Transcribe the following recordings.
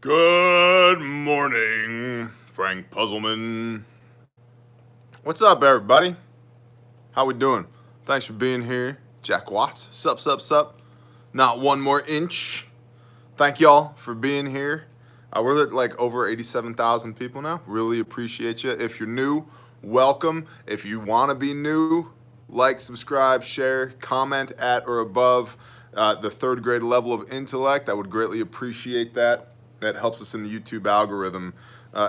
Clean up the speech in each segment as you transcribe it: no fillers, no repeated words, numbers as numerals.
Good morning, Frank Puzzleman. What's up, everybody? How we doing? Thanks for being here. Jack Watts, sup. Not one more inch. Thank y'all for being here. We're at like over 87,000 people now. Really appreciate you. If you're new, welcome. If you want to be new, like, subscribe, share, comment at or above the third grade level of intellect. I would greatly appreciate that. That helps us in the YouTube algorithm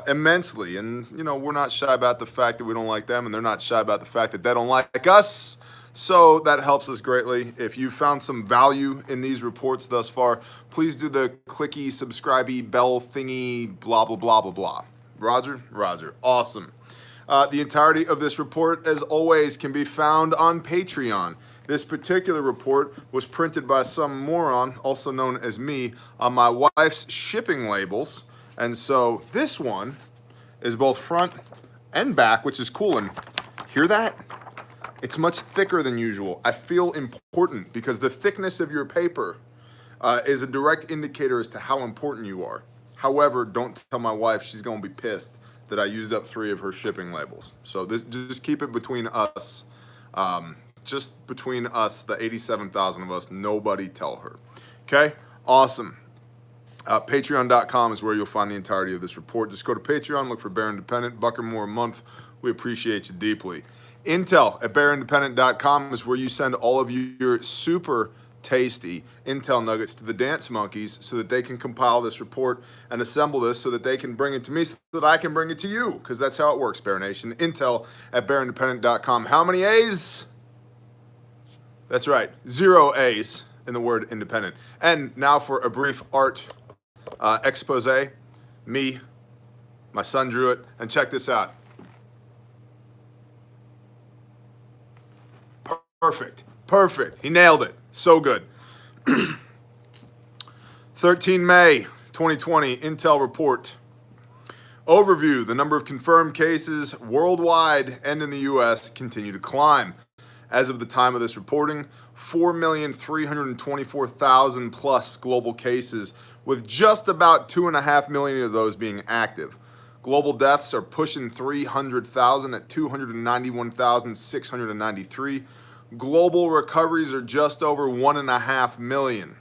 immensely. And, you know, we're not shy about the fact that we don't like them, and they're not shy about the fact that they don't like us. So that helps us greatly. If you found some value in these reports thus far, please do the clicky, subscribey, bell thingy, blah, blah, blah, blah, blah. Roger? Roger. Awesome. The entirety of this report, as always, can be found on Patreon. This particular report was printed by some moron, also known as me, on my wife's shipping labels. And so this one is both front and back, which is cool. And hear that? It's much thicker than usual. I feel important because the thickness of your paper is a direct indicator as to how important you are. However, don't tell my wife. She's going to be pissed that I used up 3 of her shipping labels. So this, just keep it between us. Just between us, the 87,000 of us, nobody tell her. Okay? Awesome. Patreon.com is where you'll find the entirety of this report. Just go to Patreon, look for Bear Independent, $1 or more a month. We appreciate you deeply. Intel at bearindependent.com is where you send all of your super tasty intel nuggets to the dance monkeys so that they can compile this report and assemble this so that they can bring it to me so that I can bring it to you, because that's how it works, Bear Nation. Intel at bearindependent.com. How many A's? That's right, 0 A's in the word independent. And now for a brief art expose. Me, my son drew it, and check this out. Perfect. He nailed it. So good. 13 May 2020, Intel report. Overview: the number of confirmed cases worldwide and in the U.S. continue to climb. As of the time of this reporting, 4,324,000 plus global cases, with just about 2.5 million of those being active. Global deaths are pushing 300,000 at 291,693. Global recoveries are just over 1.5 million.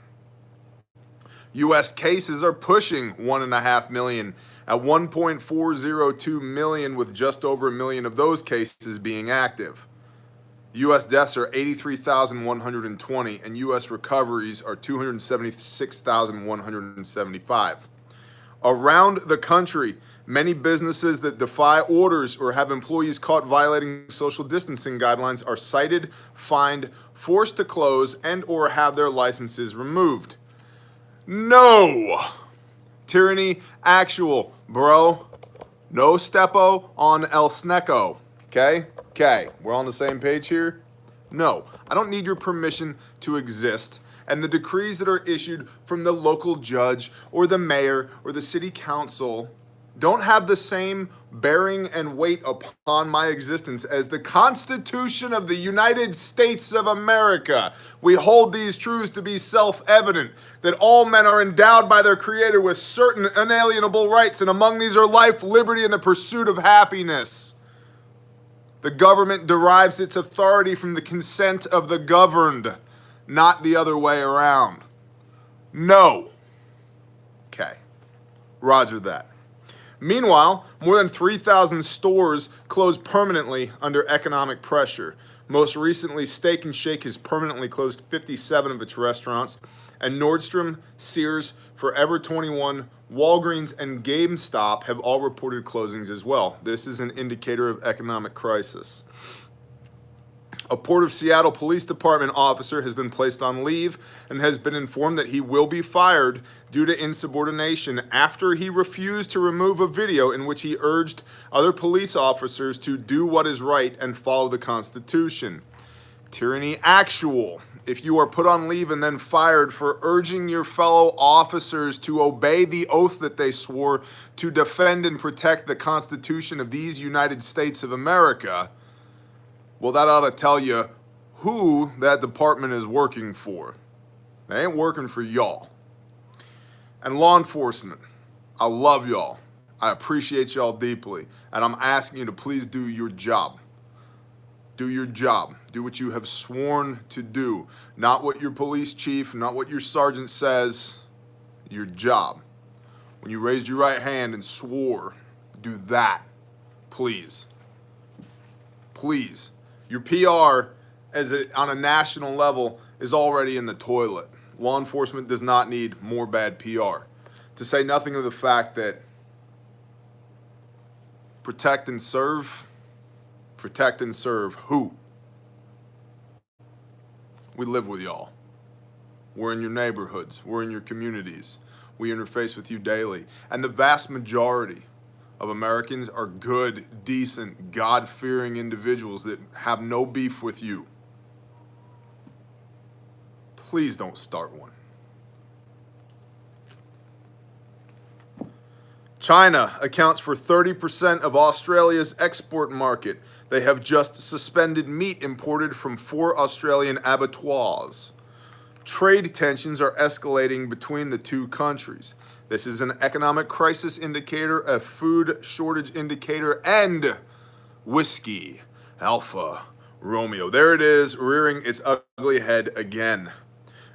U.S. cases are pushing 1.5 million at 1.402 million, with just over 1 million of those cases being active. U.S. deaths are 83,120, and U.S. recoveries are 276,175. Around the country, many businesses that defy orders or have employees caught violating social distancing guidelines are cited, fined, forced to close, and or have their licenses removed. No! Tyranny actual, bro. No stepo on El Snecco. Okay, we're on the same page here? No, I don't need your permission to exist, and the decrees that are issued from the local judge or the mayor or the city council don't have the same bearing and weight upon my existence as the Constitution of the United States of America. We hold these truths to be self-evident, that all men are endowed by their Creator with certain inalienable rights, and among these are life, liberty, and the pursuit of happiness. The government derives its authority from the consent of the governed, not the other way around. No. Okay. Roger that. Meanwhile, more than 3,000 stores closed permanently under economic pressure. Most recently, Steak and Shake has permanently closed 57 of its restaurants, and Nordstrom, Sears, Forever 21, Walgreens, and GameStop have all reported closings as well. This is an indicator of economic crisis. A Port of Seattle Police Department officer has been placed on leave and has been informed that he will be fired due to insubordination after he refused to remove a video in which he urged other police officers to do what is right and follow the Constitution. Tyranny actual. If you are put on leave and then fired for urging your fellow officers to obey the oath that they swore to defend and protect the Constitution of these United States of America, well, that ought to tell you who that department is working for. They ain't working for y'all. And law enforcement. I love y'all. I appreciate y'all deeply. And I'm asking you to please do your job. Do your job. Do what you have sworn to do. Not what your police chief, not what your sergeant says. Your job. When you raised your right hand and swore, do that. Please. Please. Your PR on a national level is already in the toilet. Law enforcement does not need more bad PR. To say nothing of the fact that protect and serve who? We live with y'all. We're in your neighborhoods. We're in your communities. We interface with you daily. And the vast majority of Americans are good, decent, God-fearing individuals that have no beef with you. Please don't start one. China accounts for 30% of Australia's export market. They have just suspended meat imported from 4 Australian abattoirs. Trade tensions are escalating between the two countries. This is an economic crisis indicator, a food shortage indicator, and whiskey, Alpha Romeo. There it is, rearing its ugly head again.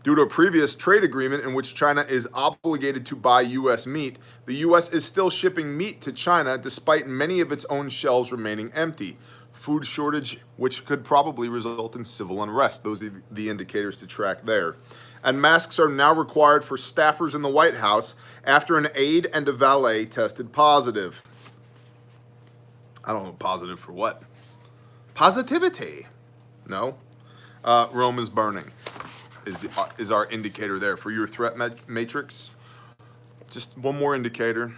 Due to a previous trade agreement in which China is obligated to buy U.S. meat, the U.S. is still shipping meat to China despite many of its own shelves remaining empty. Food shortage, which could probably result in civil unrest. Those are the indicators to track there. And masks are now required for staffers in the White House after an aide and a valet tested positive. I don't know, positive for what? Positivity. No. Rome is burning is our indicator there for your threat matrix. Just one more indicator.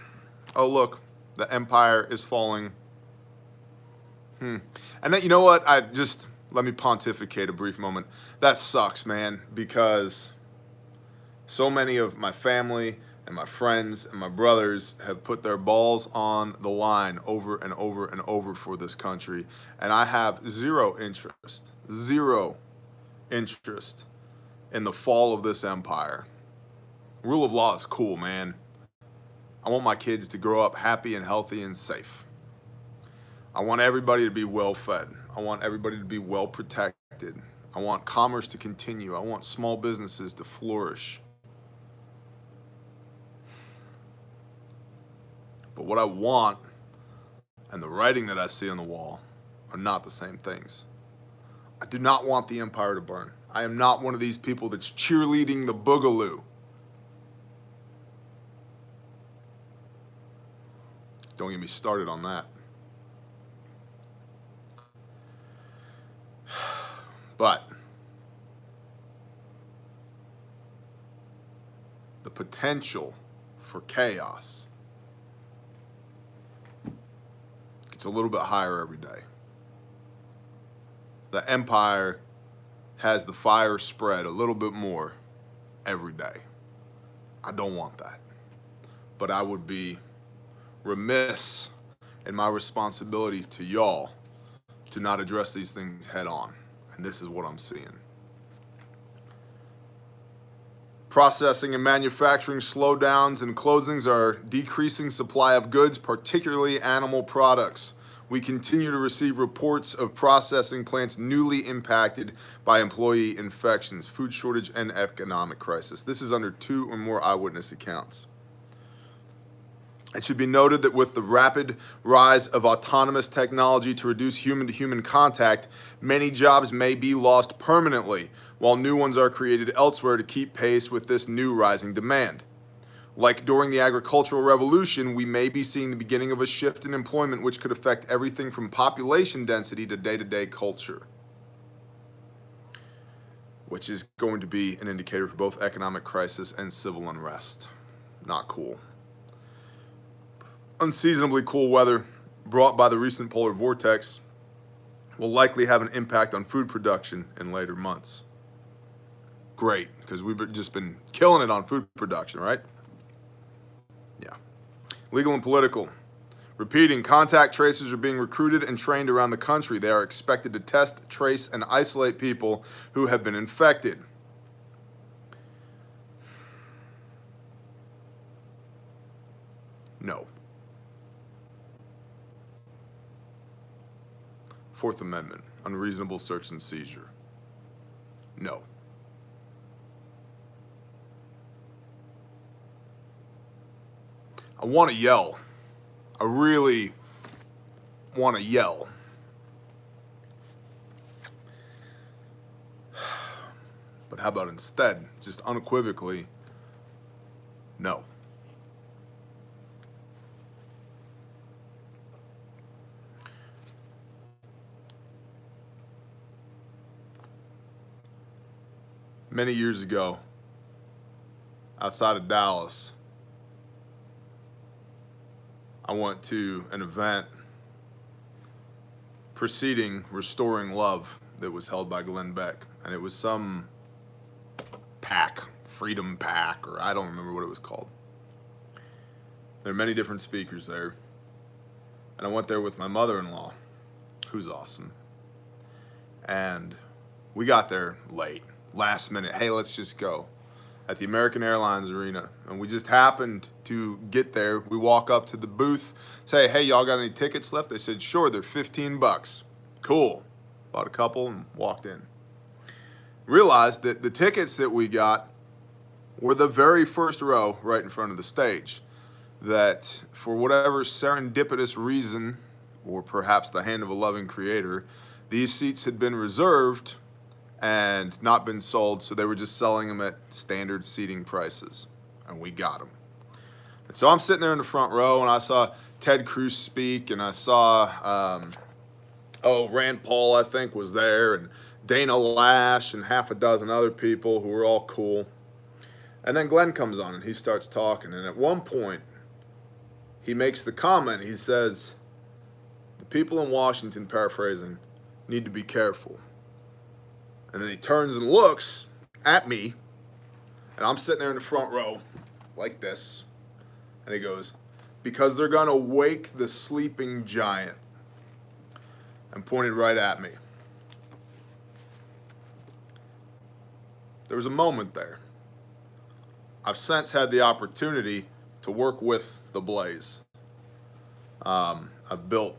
Oh, look, the empire is falling. And then, you know what? Let me pontificate a brief moment. That sucks, man, because so many of my family and my friends and my brothers have put their balls on the line over and over and over for this country. And I have zero interest in the fall of this empire. Rule of law is cool, man. I want my kids to grow up happy and healthy and safe. I want everybody to be well fed. I want everybody to be well protected. I want commerce to continue. I want small businesses to flourish. But what I want and the writing that I see on the wall are not the same things. I do not want the empire to burn. I am not one of these people that's cheerleading the boogaloo. Don't get me started on that. But the potential for chaos gets a little bit higher every day. The empire has the fire spread a little bit more every day. I don't want that. But I would be remiss in my responsibility to y'all to not address these things head on. And this is what I'm seeing. Processing and manufacturing slowdowns and closings are decreasing supply of goods, particularly animal products. We continue to receive reports of processing plants newly impacted by employee infections, food shortage, and economic crisis. This is under 2 or more eyewitness accounts. It should be noted that with the rapid rise of autonomous technology to reduce human-to-human contact, many jobs may be lost permanently, while new ones are created elsewhere to keep pace with this new rising demand. Like during the agricultural revolution, we may be seeing the beginning of a shift in employment which could affect everything from population density to day-to-day culture, which is going to be an indicator for both economic crisis and civil unrest. Not cool. Unseasonably cool weather brought by the recent polar vortex will likely have an impact on food production in later months. Great, because we've just been killing it on food production, right? Yeah. Legal and political. Repeating, contact tracers are being recruited and trained around the country. They are expected to test, trace, and isolate people who have been infected. No. Fourth Amendment, unreasonable search and seizure. No. I want to yell. I really want to yell. But how about instead, just unequivocally, no. Many years ago, outside of Dallas, I went to an event preceding Restoring Love that was held by Glenn Beck. And it was some pack, Freedom Pack, or I don't remember what it was called. There are many different speakers there. And I went there with my mother-in-law, who's awesome. And we got there late, last minute. Hey, let's just go. At the American Airlines Arena. And we just happened to get there. We walk up to the booth, say, hey, y'all got any tickets left? They said, sure, they're $15. Cool. Bought a couple and walked in. Realized that the tickets that we got were the very first row right in front of the stage. That for whatever serendipitous reason, or perhaps the hand of a loving creator, these seats had been reserved and not been sold, so they were just selling them at standard seating prices, and we got them. And so I'm sitting there in the front row, and I saw Ted Cruz speak, and I saw, Rand Paul, I think, was there, and Dana Lash, and half a dozen other people who were all cool. And then Glenn comes on, and he starts talking, and at one point, he makes the comment, he says, the people in Washington, paraphrasing, need to be careful. And then he turns and looks at me, and I'm sitting there in the front row like this. And he goes, because they're going to wake the sleeping giant. And pointed right at me. There was a moment there. I've since had the opportunity to work with the Blaze. I've built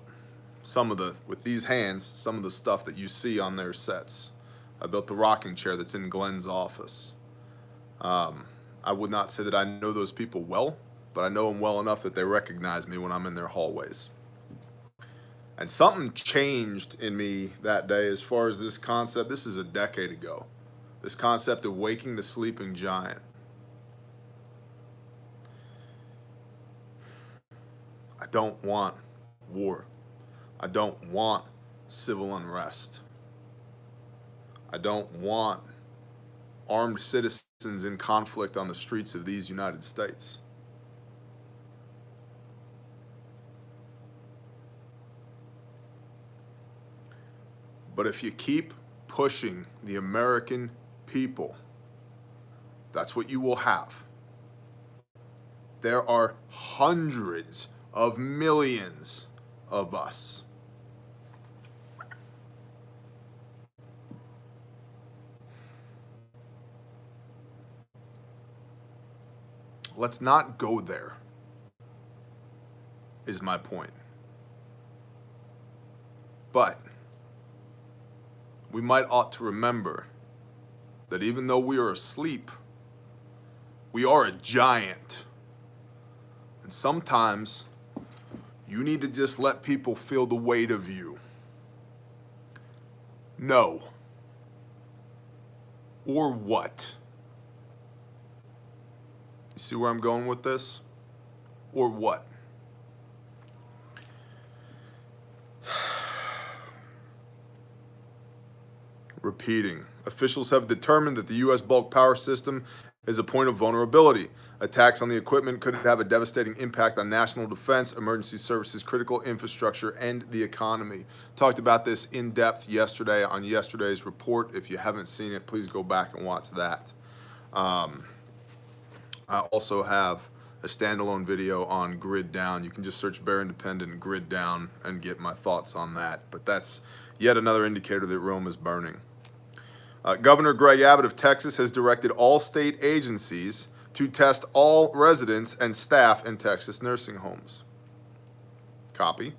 with these hands, some of the stuff that you see on their sets. I built the rocking chair that's in Glenn's office. I would not say that I know those people well, but I know them well enough that they recognize me when I'm in their hallways. And something changed in me that day as far as this concept. This is a decade ago. This concept of waking the sleeping giant. I don't want war. I don't want civil unrest. I don't want armed citizens in conflict on the streets of these United States. But if you keep pushing the American people, that's what you will have. There are hundreds of millions of us. Let's not go there, is my point. But we might ought to remember that even though we are asleep, we are a giant. And sometimes you need to just let people feel the weight of you. No. Or what? You see where I'm going with this? Or what? Repeating. Officials have determined that the U.S. bulk power system is a point of vulnerability. Attacks on the equipment could have a devastating impact on national defense, emergency services, critical infrastructure, and the economy. Talked about this in depth yesterday on yesterday's report. If you haven't seen it, please go back and watch that. I also have a standalone video on grid down. You can just search Bear Independent grid down and get my thoughts on that. But that's yet another indicator that Rome is burning. Governor Greg Abbott of Texas has directed all state agencies to test all residents and staff in Texas nursing homes. Copy.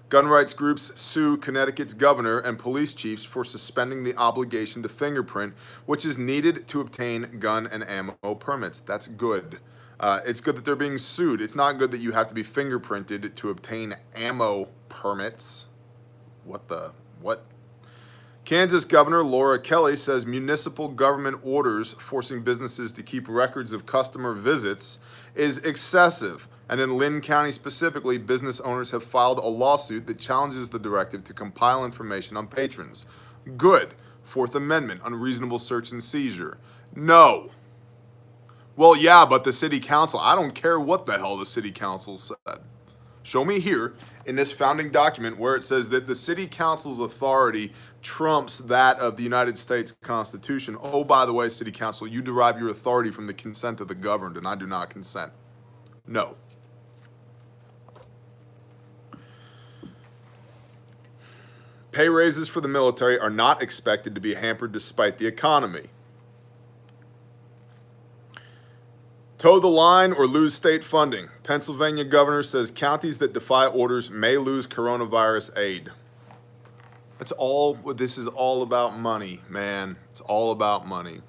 Gun rights groups sue Connecticut's governor and police chiefs for suspending the obligation to fingerprint, which is needed to obtain gun and ammo permits. That's good. It's good that they're being sued. It's not good that you have to be fingerprinted to obtain ammo permits. What? Kansas Governor Laura Kelly says municipal government orders forcing businesses to keep records of customer visits is excessive. And in Lynn County specifically, business owners have filed a lawsuit that challenges the directive to compile information on patrons. Good. Fourth Amendment, unreasonable search and seizure. No. Well, yeah, but the city council, I don't care what the hell the city council said. Show me here in this founding document where it says that the city council's authority trumps that of the United States Constitution. Oh, by the way, city council, you derive your authority from the consent of the governed, and I do not consent. No. Pay raises for the military are not expected to be hampered despite the economy. Toe the line or lose state funding. Pennsylvania governor says counties that defy orders may lose coronavirus aid. This is all about money, man. It's all about money.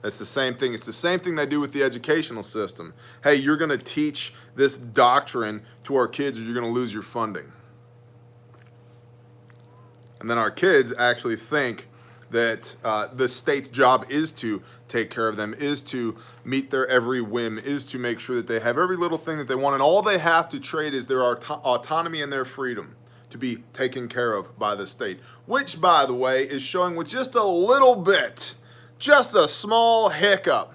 It's the same thing. It's the same thing they do with the educational system. Hey, you're going to teach this doctrine to our kids or you're going to lose your funding. And then our kids actually think that the state's job is to take care of them, is to meet their every whim, is to make sure that they have every little thing that they want. And all they have to trade is their autonomy and their freedom to be taken care of by the state. Which, by the way, is showing with just a little bit, just a small hiccup.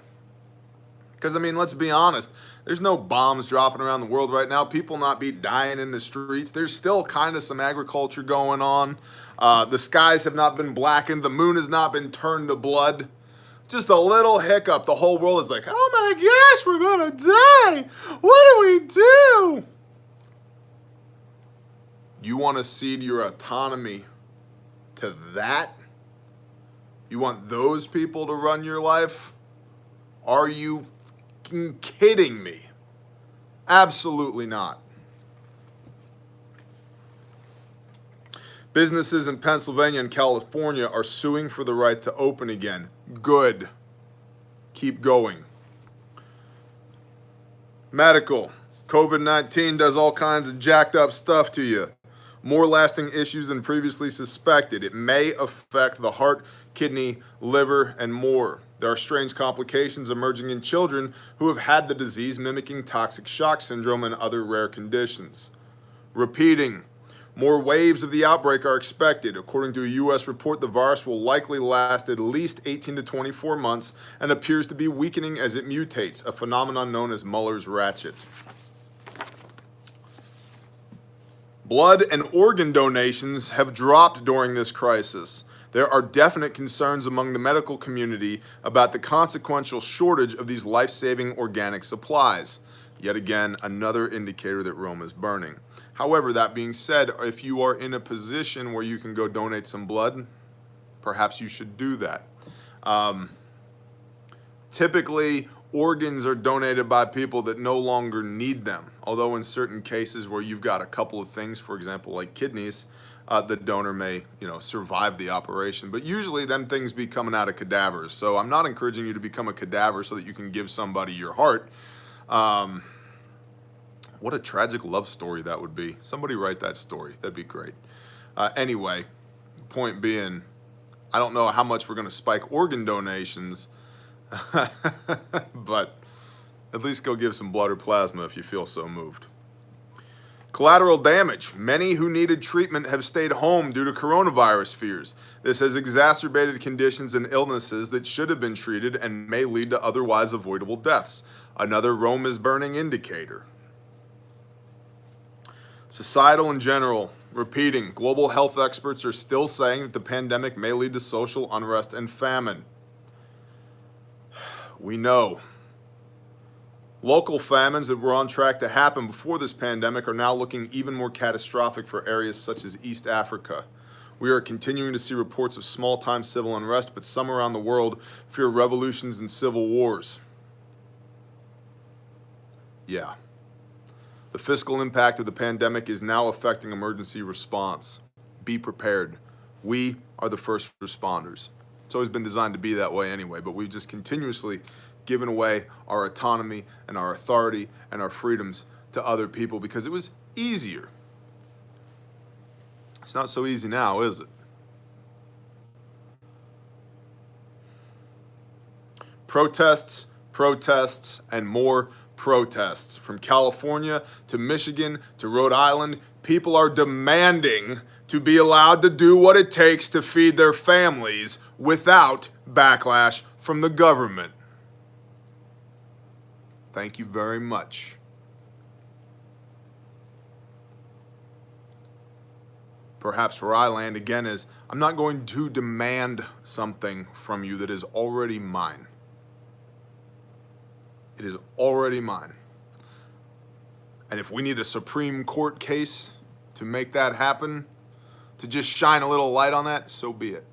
Because, I mean, let's be honest. There's no bombs dropping around the world right now. People not be dying in the streets. There's still kind of some agriculture going on. The skies have not been blackened. The moon has not been turned to blood. Just a little hiccup. The whole world is like, oh my gosh, we're going to die. What do we do? You want to cede your autonomy to that? You want those people to run your life? Are you fucking kidding me? Absolutely not. Businesses in Pennsylvania and California are suing for the right to open again. Good. Keep going. Medical. COVID-19 does all kinds of jacked up stuff to you. More lasting issues than previously suspected. It may affect the heart, kidney, liver, and more. There are strange complications emerging in children who have had the disease, mimicking toxic shock syndrome and other rare conditions. Repeating. More waves of the outbreak are expected. According to a U.S. report, the virus will likely last at least 18 to 24 months and appears to be weakening as it mutates, a phenomenon known as Muller's ratchet. Blood and organ donations have dropped during this crisis. There are definite concerns among the medical community about the consequential shortage of these life-saving organic supplies. Yet again, another indicator that Rome is burning. However, that being said, if you are in a position where you can go donate some blood, perhaps you should do that. Typically, organs are donated by people that no longer need them. Although in certain cases where you've got a couple of things, for example, like kidneys, the donor may, survive the operation. But usually them things be coming out of cadavers. So I'm not encouraging you to become a cadaver so that you can give somebody your heart. What a tragic love story that would be. Somebody write that story. That'd be great. Anyway, point being, I don't know how much we're going to spike organ donations, but at least go give some blood or plasma if you feel so moved. Collateral damage. Many who needed treatment have stayed home due to coronavirus fears. This has exacerbated conditions and illnesses that should have been treated and may lead to otherwise avoidable deaths. Another Rome is burning indicator. Societal in general, repeating, global health experts are still saying that the pandemic may lead to social unrest and famine. We know. Local famines that were on track to happen before this pandemic are now looking even more catastrophic for areas such as East Africa. We are continuing to see reports of small-time civil unrest, but some around the world fear revolutions and civil wars. Yeah. The fiscal impact of the pandemic is now affecting emergency response. Be prepared. We are the first responders. It's always been designed to be that way anyway, but we've just continuously given away our autonomy and our authority and our freedoms to other people because it was easier. It's not so easy now, is it? Protests, protests, and more protests. From California to Michigan to Rhode Island, people are demanding to be allowed to do what it takes to feed their families without backlash from the government. Thank you very much. Perhaps where I land again is, I'm not going to demand something from you that is already mine. It is already mine. And if we need a Supreme Court case to make that happen, to just shine a little light on that, so be it.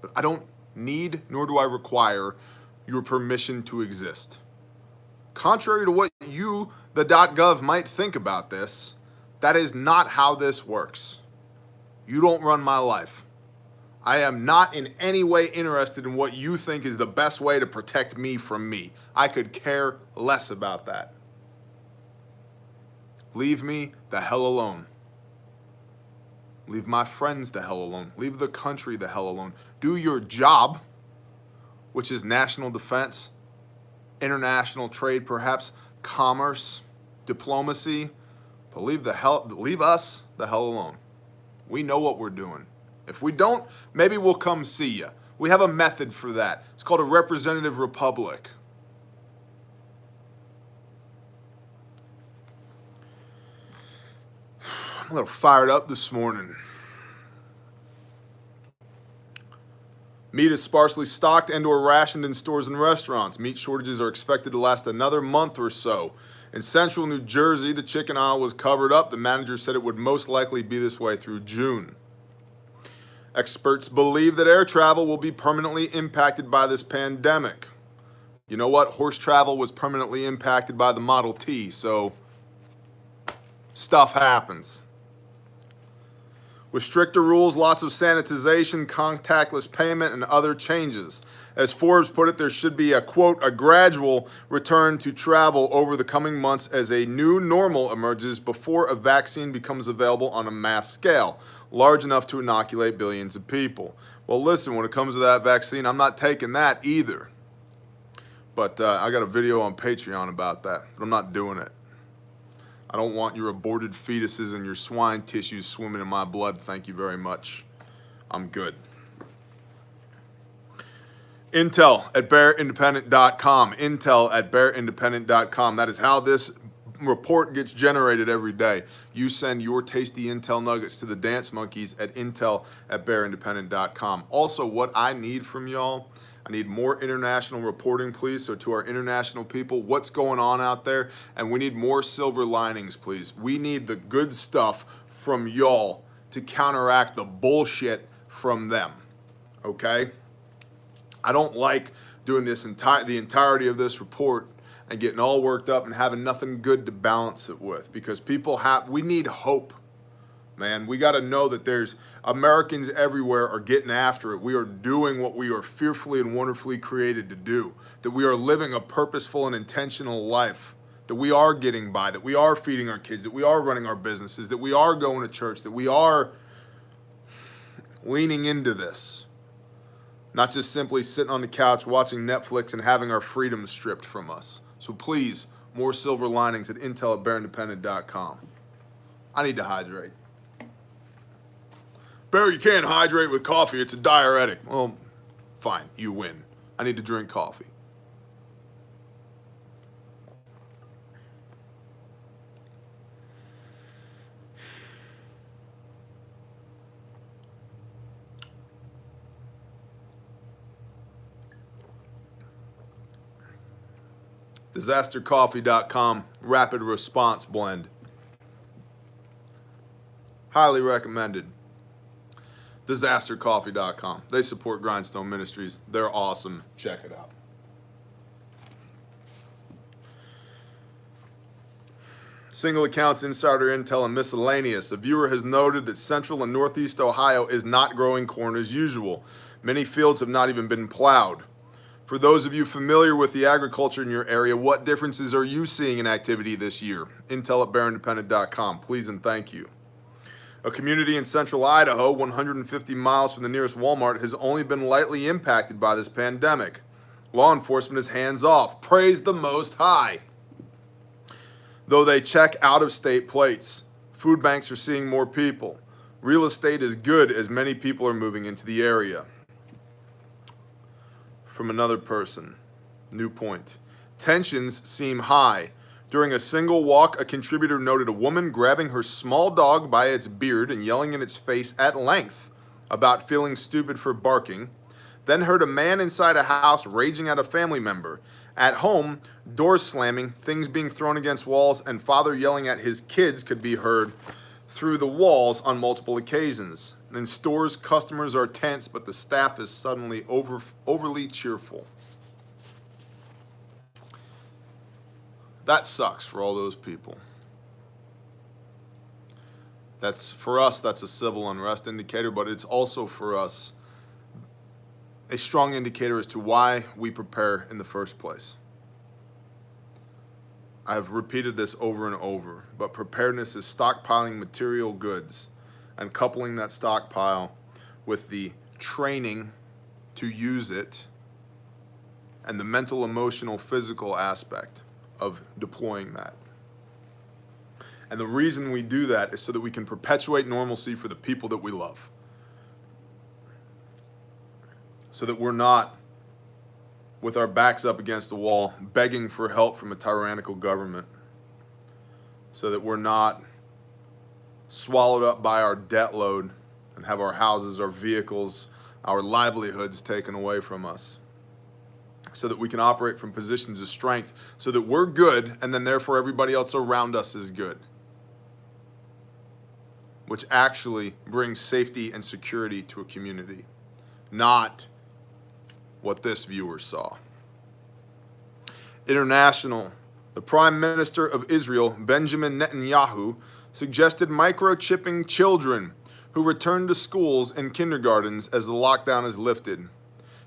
But I don't need, nor do I require, your permission to exist. Contrary to what you, the .gov, might think about this, that is not how this works. You don't run my life. I am not in any way interested in what you think is the best way to protect me from me. I could care less about that. Leave me the hell alone. Leave my friends the hell alone. Leave the country the hell alone. Do your job, which is national defense, international trade, perhaps commerce, diplomacy, but leave us the hell alone. We know what we're doing. If we don't, maybe we'll come see you. We have a method for that. It's called a representative republic. I'm a little fired up this morning. Meat is sparsely stocked and/or rationed in stores and restaurants. Meat shortages are expected to last another month or so. In central New Jersey, the chicken aisle was covered up. The manager said it would most likely be this way through June. Experts believe that air travel will be permanently impacted by this pandemic. You know what? Horse travel was permanently impacted by the Model T, so stuff happens. With stricter rules, lots of sanitization, contactless payment, and other changes. As Forbes put it, there should be a, quote, a gradual return to travel over the coming months as a new normal emerges before a vaccine becomes available on a mass scale, large enough to inoculate billions of people. Well, listen, when it comes to that vaccine, I'm not taking that either. But I got a video on Patreon about that, but I'm not doing it. I don't want your aborted fetuses and your swine tissues swimming in my blood. Thank you very much. I'm good. Intel at bearindependent.com. Intel at bearindependent.com. That is how this report gets generated every day. You send your tasty Intel nuggets to the dance monkeys at Intel at bearindependent.com. Also, what I need from y'all, I need more international reporting, please. So to our international people, what's going on out there? And we need more silver linings, please. We need the good stuff from y'all to counteract the bullshit from them, okay? I don't like doing this the entirety of this report and getting all worked up and having nothing good to balance it with, because we need hope, man. We got to know that there's Americans everywhere are getting after it. We are doing what we are fearfully and wonderfully created to do, that we are living a purposeful and intentional life, that we are getting by, that we are feeding our kids, that we are running our businesses, that we are going to church, that we are leaning into this. Not just simply sitting on the couch watching Netflix and having our freedom stripped from us. So please, more silver linings at Intel at bearindependent.com. I need to hydrate. Bear, you can't hydrate with coffee. It's a diuretic. Well, fine, you win. I need to drink coffee. DisasterCoffee.com Rapid Response Blend. Highly recommended. DisasterCoffee.com. They support Grindstone Ministries. They're awesome. Check it out. Single accounts, insider intel, and miscellaneous. A viewer has noted that central and northeast Ohio is not growing corn as usual. Many fields have not even been plowed. For those of you familiar with the agriculture in your area, what differences are you seeing in activity this year? Intel at bearindependent.com. Please and thank you. A community in central Idaho, 150 miles from the nearest Walmart, has only been lightly impacted by this pandemic. Law enforcement is hands off. Praise the Most High. Though they check out-of-state plates, food banks are seeing more people. Real estate is good as many people are moving into the area. From another person, new point. Tensions seem high. During a single walk, a contributor noted a woman grabbing her small dog by its beard and yelling in its face at length about feeling stupid for barking, then heard a man inside a house raging at a family member. At home, doors slamming, things being thrown against walls, and father yelling at his kids could be heard through the walls on multiple occasions. In stores, customers are tense, but the staff is suddenly overly cheerful. That sucks for all those people. For us, that's a civil unrest indicator, but it's also for us a strong indicator as to why we prepare in the first place. I've repeated this over and over, but preparedness is stockpiling material goods and coupling that stockpile with the training to use it and the mental, emotional, physical aspect of deploying that. And the reason we do that is so that we can perpetuate normalcy for the people that we love. So that we're not, with our backs up against the wall, begging for help from a tyrannical government. So that we're not swallowed up by our debt load and have our houses, our vehicles, our livelihoods taken away from us. So that we can operate from positions of strength, so that we're good, and then therefore everybody else around us is good. Which actually brings safety and security to a community, not what this viewer saw. International. The Prime Minister of Israel, Benjamin Netanyahu, suggested microchipping children who return to schools and kindergartens as the lockdown is lifted.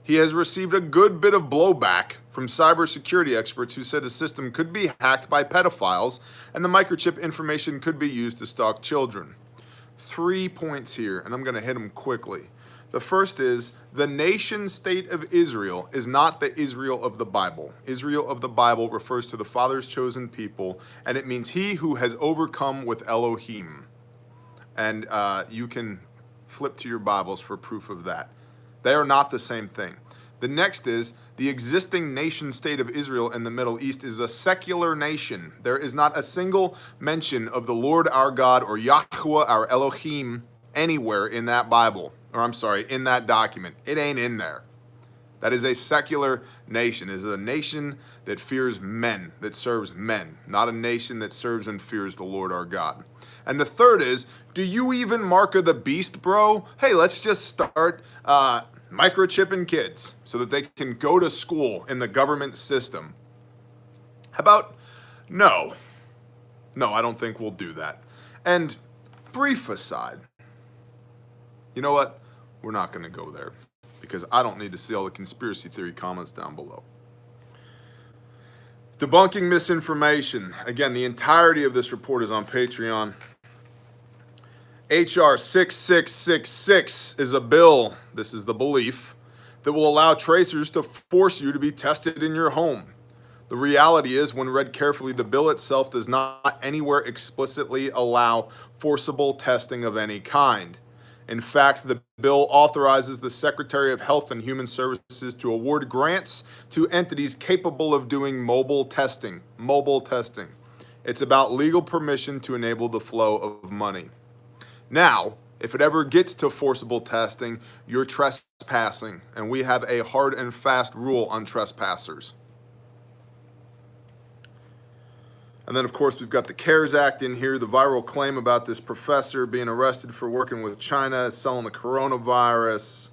He has received a good bit of blowback from cybersecurity experts who said the system could be hacked by pedophiles and the microchip information could be used to stalk children. 3 points here, and I'm going to hit them quickly. The first is, the nation state of Israel is not the Israel of the Bible. Israel of the Bible refers to the Father's chosen people, and it means he who has overcome with Elohim. And you can flip to your Bibles for proof of that. They are not the same thing. The next is, the existing nation state of Israel in the Middle East is a secular nation. There is not a single mention of the Lord our God or Yahweh our Elohim anywhere in that Bible. Or I'm sorry, in that document. It ain't in there. That is a secular nation. It is a nation that fears men, that serves men, not a nation that serves and fears the Lord our God. And the third is, do you even mark of the beast, bro? Hey, let's just start microchipping kids so that they can go to school in the government system. How about, no, I don't think we'll do that. And brief aside, you know what? We're not going to go there because I don't need to see all the conspiracy theory comments down below. Debunking misinformation. Again, the entirety of this report is on Patreon. HR 6666 is a bill, this is the belief, that will allow tracers to force you to be tested in your home. The reality is, when read carefully, the bill itself does not anywhere explicitly allow forcible testing of any kind. In fact, the bill authorizes the Secretary of Health and Human Services to award grants to entities capable of doing mobile testing. Mobile testing. It's about legal permission to enable the flow of money. Now, if it ever gets to forcible testing, you're trespassing, and we have a hard and fast rule on trespassers. And then, of course, we've got the CARES Act in here, the viral claim about this professor being arrested for working with China, selling the coronavirus,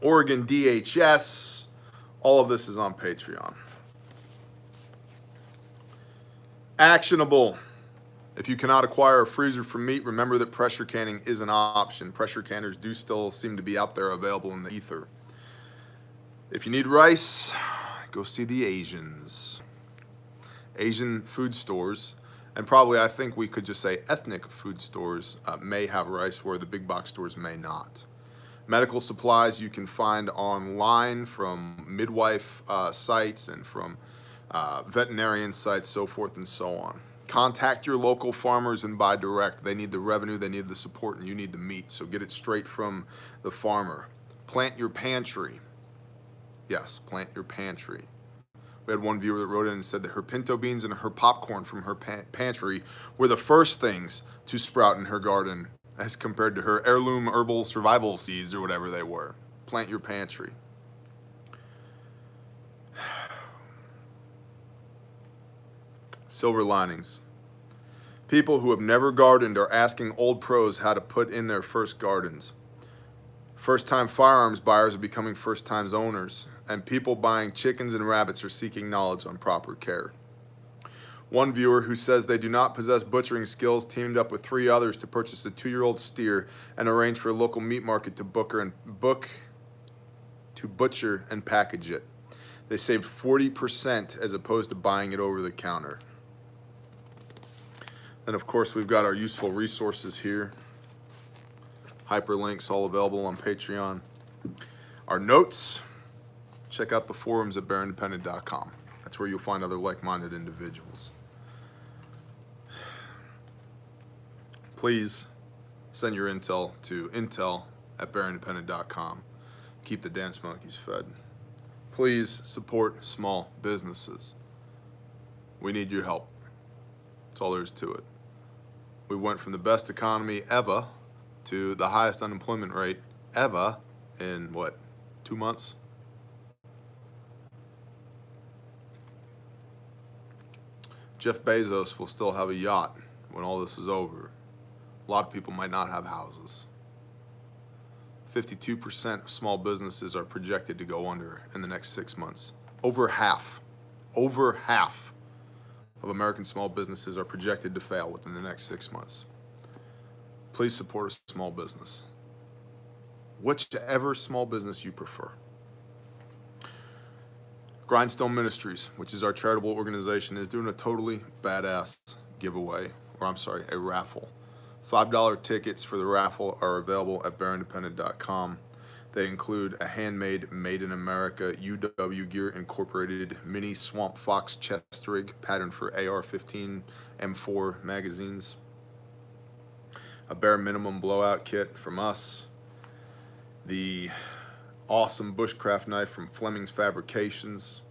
Oregon DHS. All of this is on Patreon. Actionable. If you cannot acquire a freezer for meat, remember that pressure canning is an option. Pressure canners do still seem to be out there available in the ether. If you need rice, go see the Asians. Asian food stores, and probably I think we could just say ethnic food stores may have rice where the big box stores may not. Medical supplies you can find online from midwife sites and from veterinarian sites, so forth and so on. Contact your local farmers and buy direct. They need the revenue, they need the support, and you need the meat. So get it straight from the farmer. Plant your pantry. Yes, plant your pantry. We had one viewer that wrote in and said that her pinto beans and her popcorn from her pantry were the first things to sprout in her garden as compared to her heirloom herbal survival seeds or whatever they were. Plant your pantry. Silver linings. People who have never gardened are asking old pros how to put in their first gardens. First-time firearms buyers are becoming first-time owners, and people buying chickens and rabbits are seeking knowledge on proper care. One viewer who says they do not possess butchering skills teamed up with 3 others to purchase a 2-year-old steer and arrange for a local meat market to butcher and package it. They saved 40% as opposed to buying it over the counter. And of course, we've got our useful resources here. Hyperlinks all available on Patreon. Our notes, check out the forums at bearindependent.com. That's where you'll find other like-minded individuals. Please send your intel to intel@bearindependent.com. Keep the dance monkeys fed. Please support small businesses. We need your help. That's all there is to it. We went from the best economy ever to the highest unemployment rate ever in, 2 months? Jeff Bezos will still have a yacht when all this is over. A lot of people might not have houses. 52% of small businesses are projected to go under in the next 6 months. Over half of American small businesses are projected to fail within the next 6 months. Please support a small business, whichever small business you prefer. Grindstone Ministries, which is our charitable organization, is doing a totally badass giveaway, a raffle. $5 tickets for the raffle are available at bearindependent.com. They include a handmade, made in America, UW Gear Incorporated mini Swamp Fox chest rig patterned for AR-15 M4 magazines, a bare minimum blowout kit from us, the awesome bushcraft knife from Fleming's Fabrications,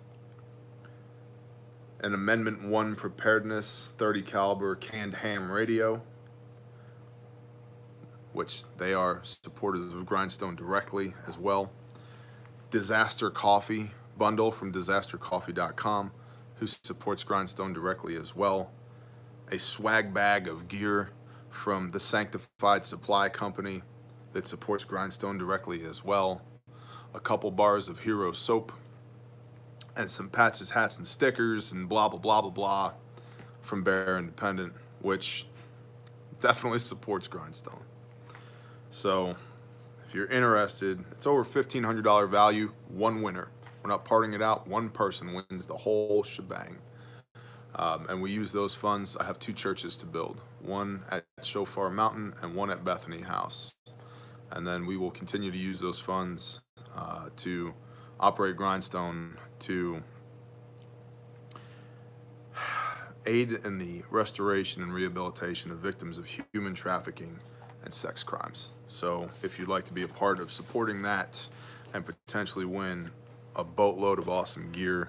an Amendment 1 Preparedness 30 caliber canned ham radio, which they are supporters of Grindstone directly as well. Disaster Coffee bundle from disastercoffee.com, who supports Grindstone directly as well. A swag bag of gear from the Sanctified Supply Company that supports Grindstone directly as well. A couple bars of Hero soap and some patches, hats, and stickers and blah, blah, blah, blah, blah from Bear Independent, which definitely supports Grindstone. So if you're interested, it's over $1,500 value, one winner. We're not parting it out. One person wins the whole shebang. And we use those funds. I have 2 churches to build, one at Shofar Mountain and one at Bethany House. And then we will continue to use those funds to operate Grindstone to aid in the restoration and rehabilitation of victims of human trafficking and sex crimes. So if you'd like to be a part of supporting that and potentially win a boatload of awesome gear,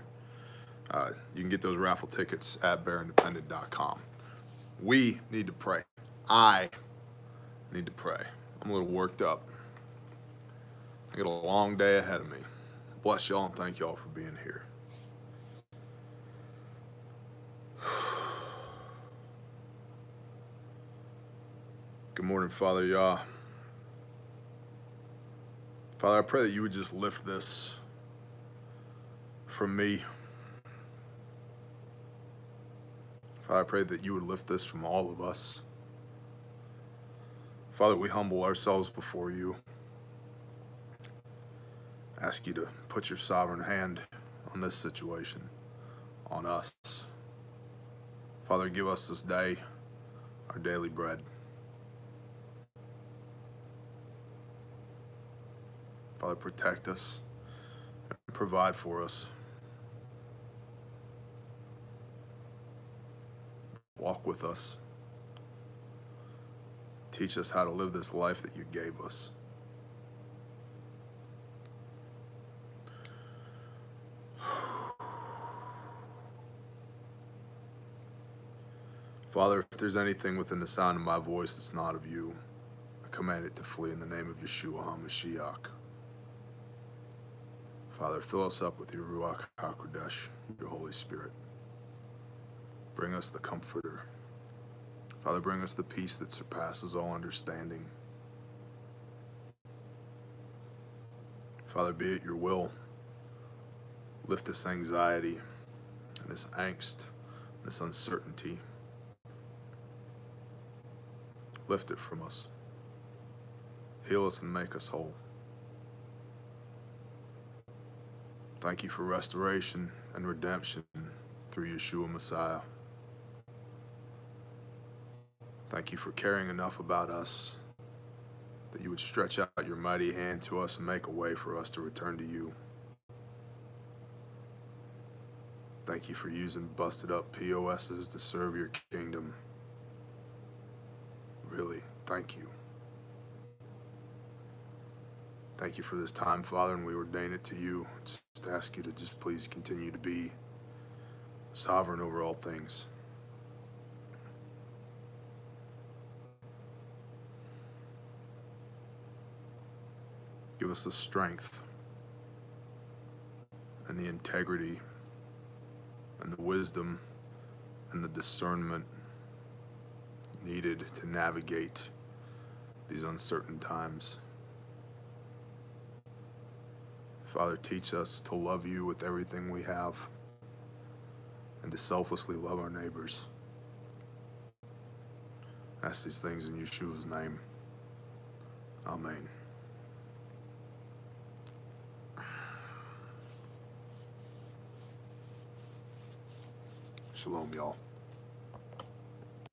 you can get those raffle tickets at bearindependent.com. We need to pray. I need to pray. I'm a little worked up. I got a long day ahead of me. Bless y'all and thank y'all for being here. Good morning, Father Yah. Father, I pray that you would just lift this from me. Father, I pray that you would lift this from all of us. Father, we humble ourselves before you. Ask you to put your sovereign hand on this situation, on us. Father, give us this day our daily bread. Father, protect us and provide for us. Walk with us. Teach us how to live this life that you gave us. Father, if there's anything within the sound of my voice that's not of you, I command it to flee in the name of Yeshua HaMashiach. Father, fill us up with your Ruach HaKodesh, your Holy Spirit. Bring us the Comforter. Father, bring us the peace that surpasses all understanding. Father, be it your will. Lift this anxiety and this angst, this uncertainty. Lift it from us. Heal us and make us whole. Thank you for restoration and redemption through Yeshua Messiah. Thank you for caring enough about us that you would stretch out your mighty hand to us and make a way for us to return to you. Thank you for using busted up POSs to serve your kingdom. Really, thank you. Thank you for this time, Father, and we ordain it to you. Just ask you to just please continue to be sovereign over all things. Give us the strength and the integrity and the wisdom and the discernment needed to navigate these uncertain times. Father, teach us to love you with everything we have and to selflessly love our neighbors. I ask these things in Yeshua's name. Amen. Shalom, y'all.